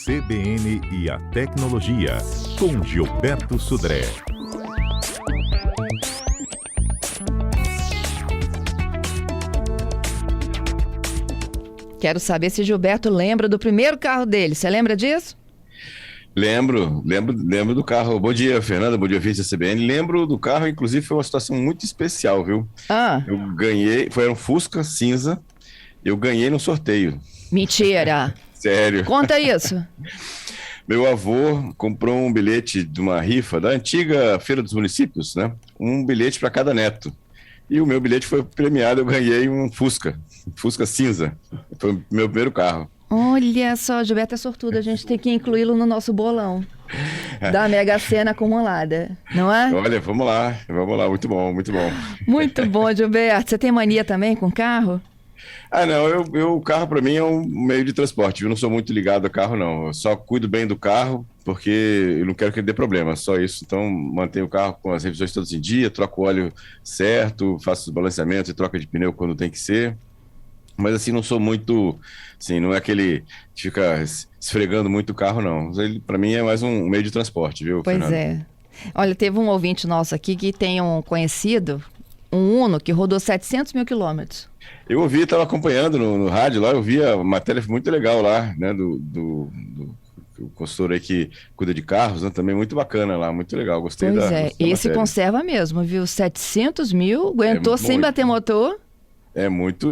CBN e a Tecnologia, com Gilberto Sudré. Quero saber se Gilberto lembra do primeiro carro dele. Você lembra disso? Lembro do carro. Bom dia, Fernanda, bom dia, ouvinte da CBN. Lembro do carro, inclusive foi uma situação muito especial, viu? Eu ganhei, foi um Fusca cinza, eu ganhei no sorteio. Mentira! Sério. Conta isso. Meu avô comprou um bilhete de uma rifa da antiga Feira dos Municípios, né? Um bilhete para cada neto. E o meu bilhete foi premiado, eu ganhei um Fusca cinza. Foi o meu primeiro carro. Olha só, Gilberto é sortudo, a gente tem que incluí-lo no nosso bolão da Mega Sena acumulada, não é? Olha, vamos lá, muito bom, muito bom. Muito bom, Gilberto. Você tem mania também com carro? Não, o carro para mim é um meio de transporte, eu não sou muito ligado a carro não, eu só cuido bem do carro porque eu não quero que ele dê problema, só isso. Então mantenho o carro com as revisões todas em dia, troco o óleo certo, faço os balanceamentos e troca de pneu quando tem que ser. Mas assim, não sou muito, assim, não é aquele que fica esfregando muito o carro, não. Ele, para mim, é mais um meio de transporte, viu, Pois Fernando? é. Olha, teve um ouvinte nosso aqui que tem um conhecido, um Uno, que rodou 700 mil quilômetros. Eu ouvi, estava acompanhando no rádio lá, eu vi a matéria muito legal lá, né, do consultor aí que cuida de carros, né, também muito bacana lá, muito legal, gostei Pois da é, esse matéria. conserva mesmo, viu? 700 mil, aguentou sem bater motor. É muito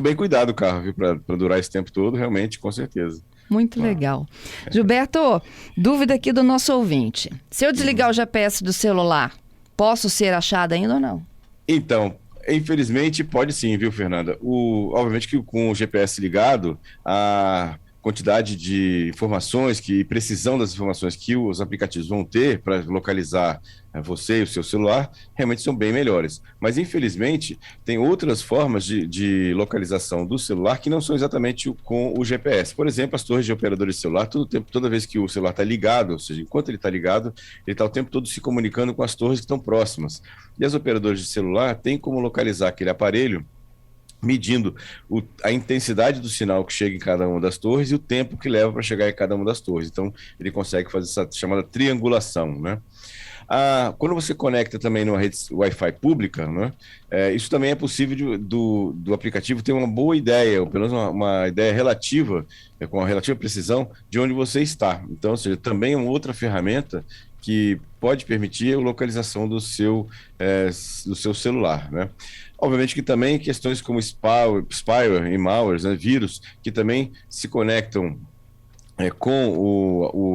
bem cuidado o carro, viu? Para durar esse tempo todo, realmente, com certeza. Muito legal. Gilberto, dúvida aqui do nosso ouvinte. Se eu desligar o GPS do celular, posso ser achado ainda ou não? Então, infelizmente, pode sim, viu, Fernanda? Obviamente que com o GPS ligado, a quantidade de informações e precisão das informações que os aplicativos vão ter para localizar você e o seu celular realmente são bem melhores. Mas, infelizmente, tem outras formas de localização do celular que não são exatamente com o GPS. Por exemplo, as torres de operadores de celular, toda vez que o celular está ligado, ou seja, enquanto ele está ligado, ele está o tempo todo se comunicando com as torres que estão próximas. E as operadoras de celular têm como localizar aquele aparelho medindo a intensidade do sinal que chega em cada uma das torres e o tempo que leva para chegar em cada uma das torres. Então, ele consegue fazer essa chamada triangulação, né? Quando você conecta também numa rede Wi-Fi pública, né, isso também é possível do aplicativo ter uma boa ideia, ou pelo menos uma ideia relativa, com a relativa precisão, de onde você está. Então, ou seja, também é uma outra ferramenta que pode permitir a localização do seu celular, né? Obviamente que também questões como spyware e malwares, né, vírus, que também se conectam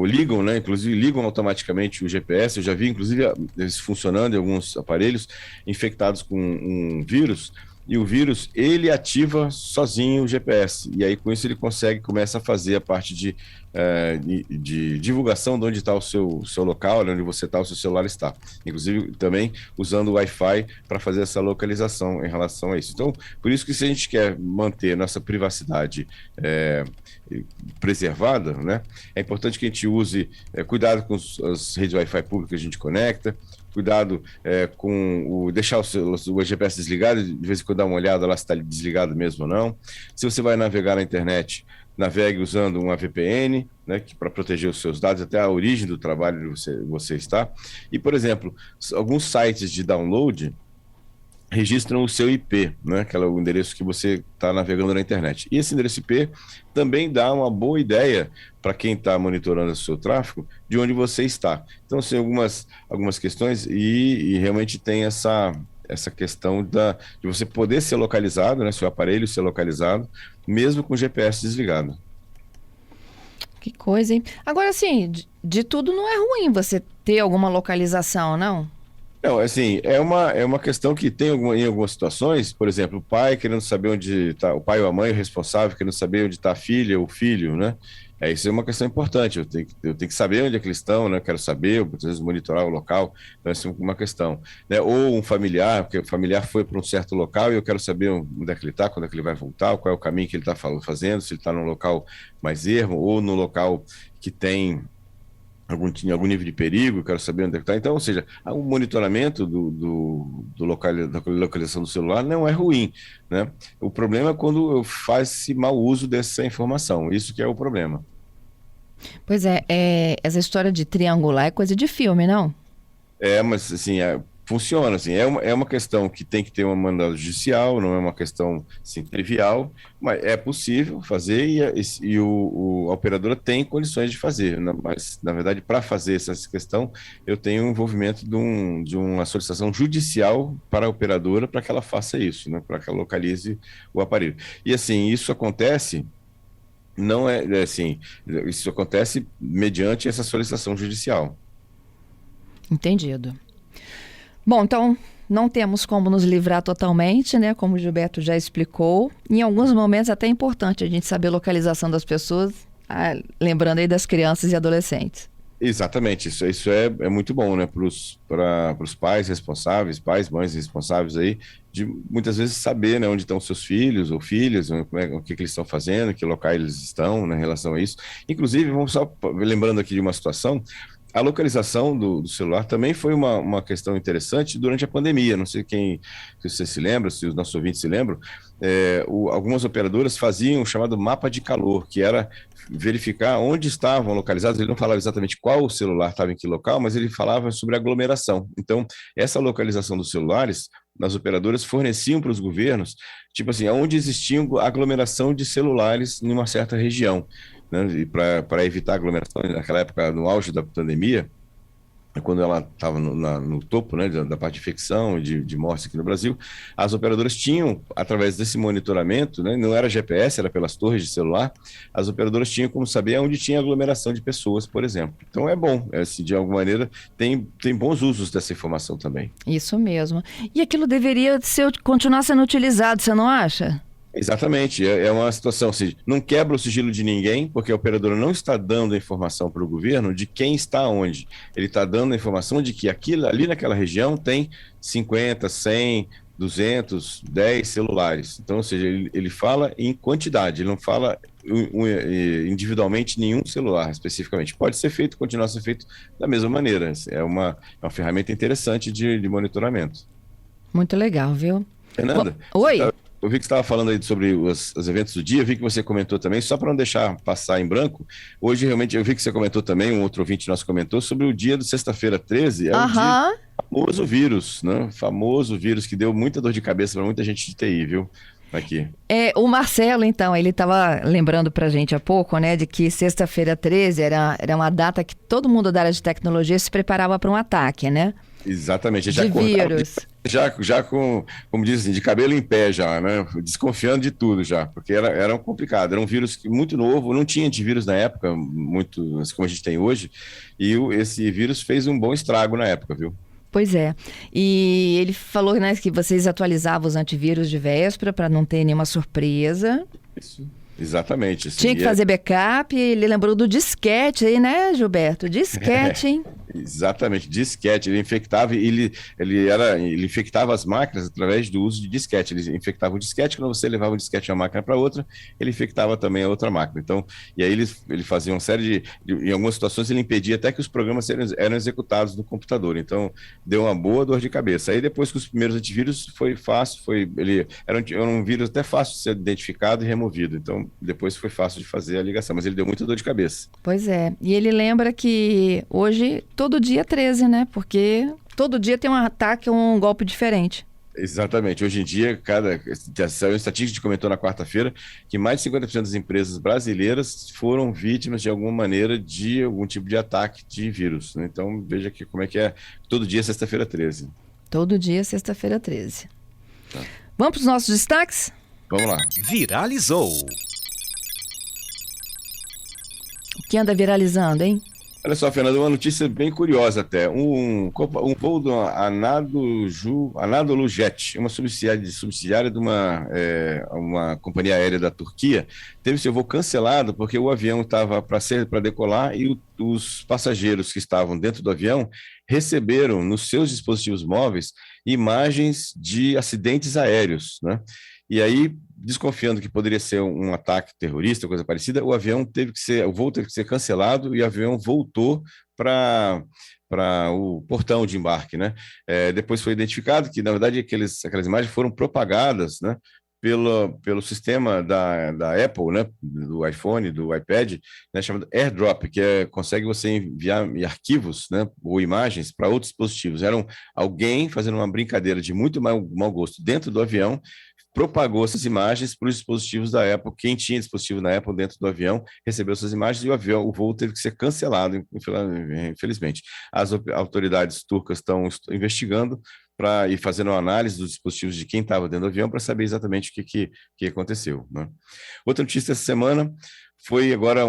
ligam, né? Inclusive ligam automaticamente o GPS. Eu já vi, inclusive, eles funcionando em alguns aparelhos infectados com um vírus. E o vírus, ele ativa sozinho o GPS. E aí, com isso, ele começa a fazer a parte de divulgação de onde está o seu local, onde você está, o seu celular está. Inclusive, também usando o Wi-Fi para fazer essa localização em relação a isso. Então, por isso que se a gente quer manter nossa privacidade preservada, né, é importante que a gente use cuidado com as redes Wi-Fi públicas que a gente conecta, cuidado com deixar o GPS desligado, de vez em quando dar uma olhada lá se está desligado mesmo ou não. Se você vai navegar na internet, navegue usando uma VPN, né, para proteger os seus dados, até a origem do trabalho onde você está. E, por exemplo, alguns sites de download registram o seu IP, né, que é o endereço que você está navegando na internet. E esse endereço IP também dá uma boa ideia para quem está monitorando o seu tráfego de onde você está. Então, tem algumas questões e realmente tem essa questão de você poder ser localizado, né, seu aparelho ser localizado, mesmo com o GPS desligado. Que coisa, hein? Agora, assim, de tudo não é ruim você ter alguma localização, não? Não, assim, é uma questão que tem em algumas situações, por exemplo, o pai querendo saber onde está, o pai ou a mãe, o responsável, querendo saber onde está a filha ou o filho, né? Isso é uma questão importante, eu tenho que saber onde é que eles estão, né? Eu quero saber, às vezes monitorar o local, então essa é uma questão, né? Ou um familiar, porque o familiar foi para um certo local e eu quero saber onde é que ele está, quando é que ele vai voltar, qual é o caminho que ele está fazendo, se ele está num local mais ermo ou no local que tem algum nível de perigo, quero saber onde é que está. Então, ou seja, o monitoramento da localização do celular não é ruim, né? O problema é quando faz-se mau uso dessa informação, isso que é o problema. Pois é, essa história de triangular é coisa de filme, não? Mas assim, funciona assim. É uma questão que tem que ter uma mandado judicial, não é uma questão assim, trivial, mas é possível fazer a operadora tem condições de fazer. Mas, na verdade, para fazer essa questão, eu tenho o envolvimento de uma solicitação judicial para a operadora para que ela faça isso, né? Para que ela localize o aparelho. E assim, isso acontece. Não é assim, isso acontece mediante essa solicitação judicial. Entendido. Bom, então não temos como nos livrar totalmente, né? Como o Gilberto já explicou. Em alguns momentos até é importante a gente saber a localização das pessoas, lembrando aí das crianças e adolescentes. Exatamente, isso é muito bom, né, para os pais responsáveis, pais, mães responsáveis aí, de muitas vezes saber, né, onde estão seus filhos ou filhas, o que eles estão fazendo, que locais eles estão, né, em relação a isso. Inclusive, vamos só lembrando aqui de uma situação. A localização do celular também foi uma questão interessante durante a pandemia. Não sei se você se lembra, se os nossos ouvintes se lembram, algumas operadoras faziam o chamado mapa de calor, que era verificar onde estavam localizados. Ele não falava exatamente qual celular estava em que local, mas ele falava sobre aglomeração. Então, essa localização dos celulares, as operadoras forneciam para os governos, tipo assim, onde existia aglomeração de celulares em uma certa região, né? E para evitar aglomeração, naquela época, no auge da pandemia, quando ela estava no topo, né, da parte de infecção e de mortes aqui no Brasil, as operadoras tinham, através desse monitoramento, né, não era GPS, era pelas torres de celular, as operadoras tinham como saber onde tinha aglomeração de pessoas, por exemplo. Então é bom, assim, de alguma maneira tem bons usos dessa informação também. Isso mesmo. E aquilo deveria continuar sendo utilizado, você não acha? Exatamente, é uma situação assim, não quebra o sigilo de ninguém, porque a operadora não está dando a informação para o governo de quem está onde. Ele está dando a informação de que ali naquela região tem 50, 100, 200, 10 celulares. Então, ou seja, ele fala em quantidade, ele não fala individualmente nenhum celular especificamente. Pode ser feito, continuar a ser feito da mesma maneira. É uma ferramenta interessante de monitoramento. Muito legal, viu? Fernanda, oi. Eu vi que você estava falando aí sobre os eventos do dia, eu vi que você comentou também, só para não deixar passar em branco, hoje realmente eu vi que você comentou também, um outro ouvinte nosso comentou, sobre o dia do sexta-feira 13, o dia do famoso vírus, né? Famoso vírus que deu muita dor de cabeça para muita gente de TI, viu? Aqui. O Marcelo, então, ele estava lembrando para a gente há pouco, né, de que sexta-feira 13 era uma data que todo mundo da área de tecnologia se preparava para um ataque, né? Exatamente. De vírus. Já com, como diz assim, de cabelo em pé já, né? Desconfiando de tudo já, porque era complicado. Era um vírus muito novo, não tinha antivírus na época, muito como a gente tem hoje, e esse vírus fez um bom estrago na época, viu? Pois é. E ele falou, né, que vocês atualizavam os antivírus de véspera para não ter nenhuma surpresa. Isso. Exatamente. Assim, tinha que fazer backup, e ele lembrou do disquete aí, né, Gilberto? Disquete, hein? Exatamente, disquete. Ele infectava, ele infectava as máquinas através do uso de disquete. Ele infectava o disquete, quando você levava o disquete de uma máquina para outra, ele infectava também a outra máquina. Então, e aí ele fazia uma série em algumas situações ele impedia até que os programas eram executados no computador. Então, deu uma boa dor de cabeça. Aí depois que os primeiros antivírus foi fácil, ele era um vírus até fácil de ser identificado e removido. Então, depois foi fácil de fazer a ligação, mas ele deu muita dor de cabeça. Pois é. E ele lembra que hoje, todo dia é 13, né? Porque todo dia tem um ataque ou um golpe diferente. Exatamente. Hoje em dia, saiu uma estatística que a gente comentou na quarta-feira, que mais de 50% das empresas brasileiras foram vítimas de alguma maneira de algum tipo de ataque de vírus, né? Então, veja aqui como é que é. Todo dia, sexta-feira 13. Todo dia, sexta-feira 13. Tá. Vamos para os nossos destaques? Vamos lá. Viralizou. O que anda viralizando, hein? Olha só, Fernando, uma notícia bem curiosa até. Um voo do Anadolu Jet, uma subsidiária de uma companhia aérea da Turquia, teve seu voo cancelado porque o avião estava para decolar e os passageiros que estavam dentro do avião receberam nos seus dispositivos móveis imagens de acidentes aéreos, né? E aí, desconfiando que poderia ser um ataque terrorista, coisa parecida, o voo teve que ser cancelado e o avião voltou para o portão de embarque, né? Depois foi identificado que, na verdade, aquelas imagens foram propagadas, né, pelo sistema da Apple, né, do iPhone, do iPad, né, chamado AirDrop, que consegue você enviar arquivos, né, ou imagens para outros dispositivos. Era alguém fazendo uma brincadeira de muito mau gosto dentro do avião, propagou essas imagens para os dispositivos da Apple. Quem tinha dispositivo na Apple dentro do avião recebeu essas imagens e o voo teve que ser cancelado, infelizmente. As autoridades turcas estão investigando e fazendo uma análise dos dispositivos de quem estava dentro do avião para saber exatamente o que aconteceu, né? Outra notícia essa semana foi agora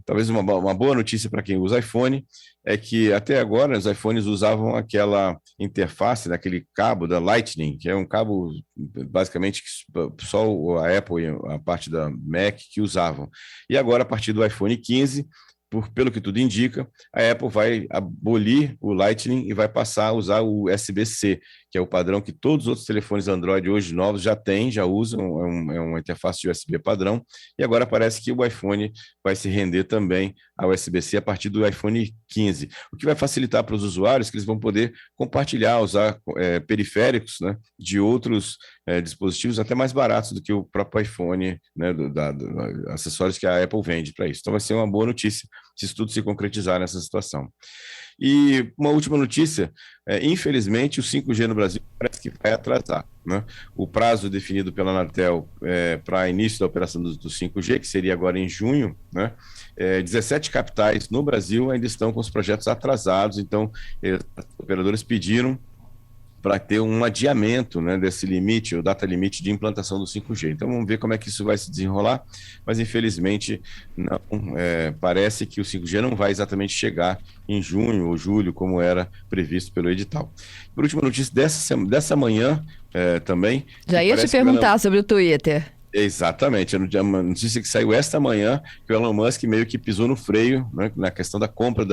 talvez uma boa notícia para quem usa iPhone, é que até agora os iPhones usavam aquela interface, daquele cabo da Lightning, que é um cabo basicamente que só a Apple e a parte da Mac que usavam. E agora, a partir do iPhone 15, pelo que tudo indica, a Apple vai abolir o Lightning e vai passar a usar o USB-C, que é o padrão que todos os outros telefones Android hoje novos já usam, é uma interface de USB padrão, e agora parece que o iPhone vai se render também ao USB-C a partir do iPhone 15, o que vai facilitar para os usuários que eles vão poder compartilhar, usar periféricos, né, de outros dispositivos até mais baratos do que o próprio iPhone, né, acessórios que a Apple vende para isso. Então vai ser uma boa notícia se isso tudo se concretizar nessa situação. E uma última notícia, infelizmente o 5G no Brasil parece que vai atrasar, né? O prazo definido pela Anatel para início da operação do 5G, que seria agora em junho, né? 17 capitais no Brasil ainda estão com os projetos atrasados, então os operadores pediram para ter um adiamento, né, desse limite, o data limite de implantação do 5G. Então vamos ver como é que isso vai se desenrolar, mas infelizmente não, parece que o 5G não vai exatamente chegar em junho ou julho, como era previsto pelo edital. Por última notícia dessa manhã também... Já ia te perguntar sobre o Twitter. Exatamente, a notícia que saiu esta manhã, que o Elon Musk meio que pisou no freio, né, na questão da compra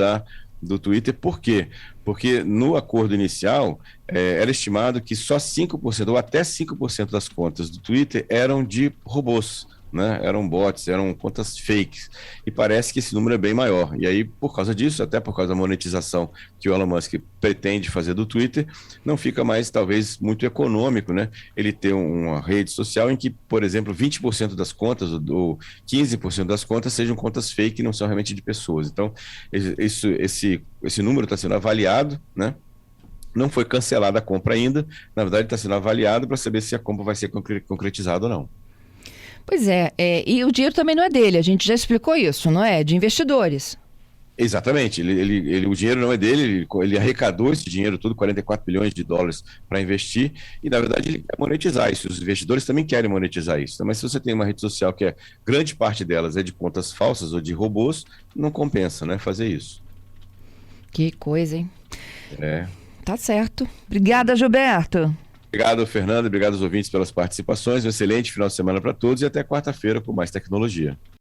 do Twitter. Por quê? Porque no acordo inicial era estimado que só 5% ou até 5% das contas do Twitter eram de robôs, né? Eram bots, eram contas fakes, e parece que esse número é bem maior. E aí, por causa disso, até por causa da monetização que o Elon Musk pretende fazer do Twitter, não fica mais, talvez, muito econômico, né, ele ter uma rede social em que, por exemplo, 20% das contas ou 15% das contas sejam contas fake e não são realmente de pessoas. Então, esse número está sendo avaliado, né? Não foi cancelada a compra ainda, na verdade está sendo avaliado para saber se a compra vai ser concretizada ou não. Pois e o dinheiro também não é dele, a gente já explicou isso, não é? De investidores. Exatamente, o dinheiro não é dele, ele arrecadou esse dinheiro todo, 44 bilhões de dólares para investir, e na verdade ele quer monetizar isso, os investidores também querem monetizar isso, mas se você tem uma rede social que grande parte delas é de contas falsas ou de robôs, não compensa, né, fazer isso. Que coisa, hein? Tá certo. Obrigada, Gilberto. Obrigado, Fernando, obrigado aos ouvintes pelas participações, um excelente final de semana para todos e até quarta-feira com mais tecnologia.